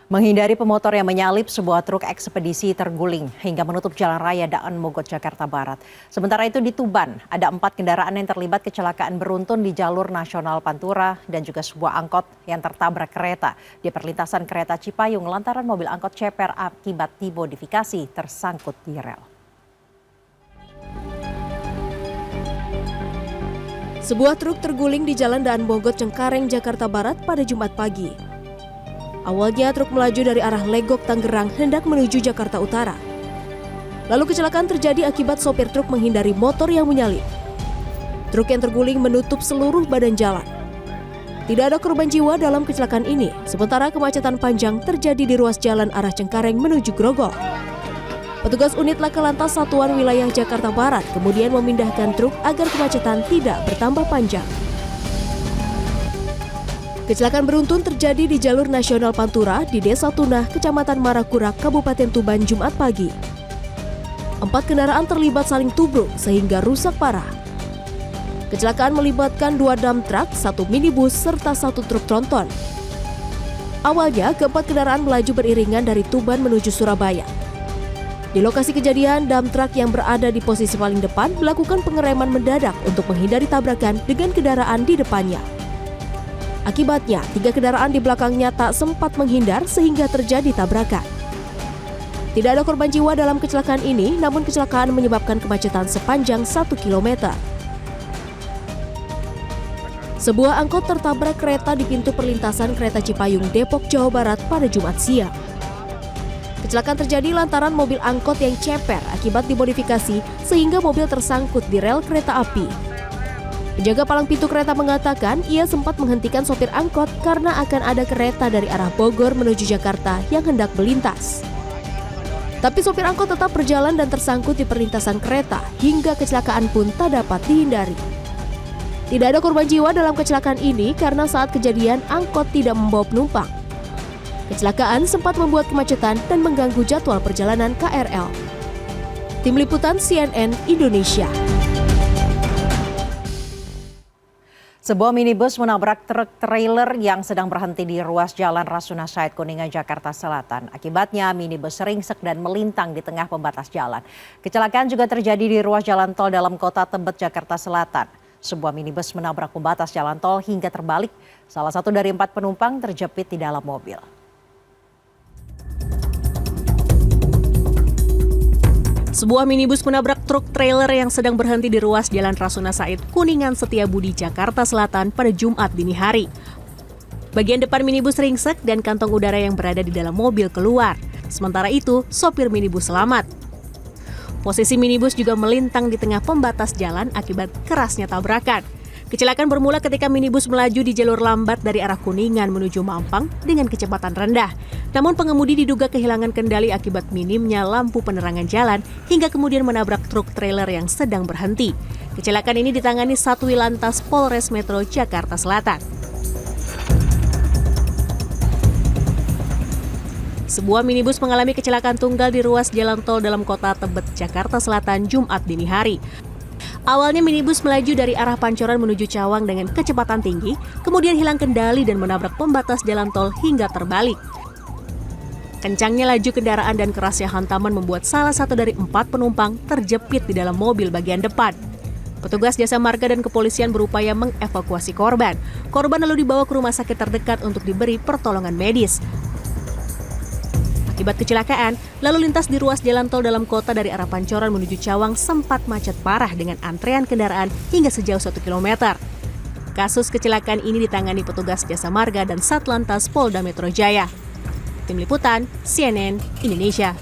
Menghindari pemotor yang menyalip, sebuah truk ekspedisi terguling hingga menutup Jalan Raya Daan Mogot, Jakarta Barat. Sementara itu di Tuban, ada 4 kendaraan yang terlibat kecelakaan beruntun di jalur nasional Pantura dan juga sebuah angkot yang tertabrak kereta di perlintasan kereta Cipayung lantaran mobil angkot ceper akibat dimodifikasi tersangkut di rel. Sebuah truk terguling di Jalan Daan Mogot, Cengkareng, Jakarta Barat pada Jumat pagi. Awalnya truk melaju dari arah Legok, Tangerang hendak menuju Jakarta Utara. Lalu kecelakaan terjadi akibat sopir truk menghindari motor yang menyalip. Truk yang terguling menutup seluruh badan jalan. Tidak ada korban jiwa dalam kecelakaan ini, sementara kemacetan panjang terjadi di ruas jalan arah Cengkareng menuju Grogol. Petugas unit Laka Lantas Satuan Wilayah Jakarta Barat kemudian memindahkan truk agar kemacetan tidak bertambah panjang. Kecelakaan beruntun terjadi di jalur nasional Pantura di Desa Tunah, Kecamatan Marakurak, Kabupaten Tuban, Jumat pagi. 4 kendaraan terlibat saling tubruk sehingga rusak parah. Kecelakaan melibatkan 2 dump truck, 1 minibus, serta 1 truk tronton. Awalnya, keempat kendaraan melaju beriringan dari Tuban menuju Surabaya. Di lokasi kejadian, dump truck yang berada di posisi paling depan melakukan pengereman mendadak untuk menghindari tabrakan dengan kendaraan di depannya. Akibatnya, 3 kendaraan di belakangnya tak sempat menghindar sehingga terjadi tabrakan. Tidak ada korban jiwa dalam kecelakaan ini, namun kecelakaan menyebabkan kemacetan sepanjang 1 km. Sebuah angkot tertabrak kereta di pintu perlintasan kereta Cipayung, Depok, Jawa Barat pada Jumat siang. Kecelakaan terjadi lantaran mobil angkot yang ceper akibat dimodifikasi sehingga mobil tersangkut di rel kereta api. Penjaga palang pintu kereta mengatakan ia sempat menghentikan sopir angkot karena akan ada kereta dari arah Bogor menuju Jakarta yang hendak melintas. Tapi sopir angkot tetap berjalan dan tersangkut di perlintasan kereta hingga kecelakaan pun tak dapat dihindari. Tidak ada korban jiwa dalam kecelakaan ini karena saat kejadian angkot tidak membawa penumpang. Kecelakaan sempat membuat kemacetan dan mengganggu jadwal perjalanan KRL. Tim Liputan CNN Indonesia. Sebuah minibus menabrak truk trailer yang sedang berhenti di ruas Jalan Rasuna Said, Kuningan, Jakarta Selatan. Akibatnya minibus ringsek dan melintang di tengah pembatas jalan. Kecelakaan juga terjadi di ruas jalan tol dalam kota Tebet, Jakarta Selatan. Sebuah minibus menabrak pembatas jalan tol hingga terbalik. Salah satu dari 4 penumpang terjepit di dalam mobil. Sebuah minibus menabrak truk trailer yang sedang berhenti di ruas Jalan Rasuna Said, Kuningan Setiabudi, Jakarta Selatan pada Jumat dini hari. Bagian depan minibus ringsek dan kantong udara yang berada di dalam mobil keluar. Sementara itu, sopir minibus selamat. Posisi minibus juga melintang di tengah pembatas jalan akibat kerasnya tabrakan. Kecelakaan bermula ketika minibus melaju di jalur lambat dari arah Kuningan menuju Mampang dengan kecepatan rendah. Namun pengemudi diduga kehilangan kendali akibat minimnya lampu penerangan jalan hingga kemudian menabrak truk trailer yang sedang berhenti. Kecelakaan ini ditangani Satwilantas Polres Metro Jakarta Selatan. Sebuah minibus mengalami kecelakaan tunggal di ruas jalan tol dalam kota Tebet, Jakarta Selatan, Jumat dini hari. Awalnya minibus melaju dari arah Pancoran menuju Cawang dengan kecepatan tinggi, kemudian hilang kendali dan menabrak pembatas jalan tol hingga terbalik. Kencangnya laju kendaraan dan kerasnya hantaman membuat salah satu dari 4 penumpang terjepit di dalam mobil bagian depan. Petugas jasa marga dan kepolisian berupaya mengevakuasi korban. Korban lalu dibawa ke rumah sakit terdekat untuk diberi pertolongan medis. Akibat kecelakaan, lalu lintas di ruas jalan tol dalam kota dari arah Pancoran menuju Cawang sempat macet parah dengan antrean kendaraan hingga sejauh 1 km. Kasus kecelakaan ini ditangani petugas jasa marga dan Satlantas Polda Metro Jaya. Tim Liputan CNN Indonesia.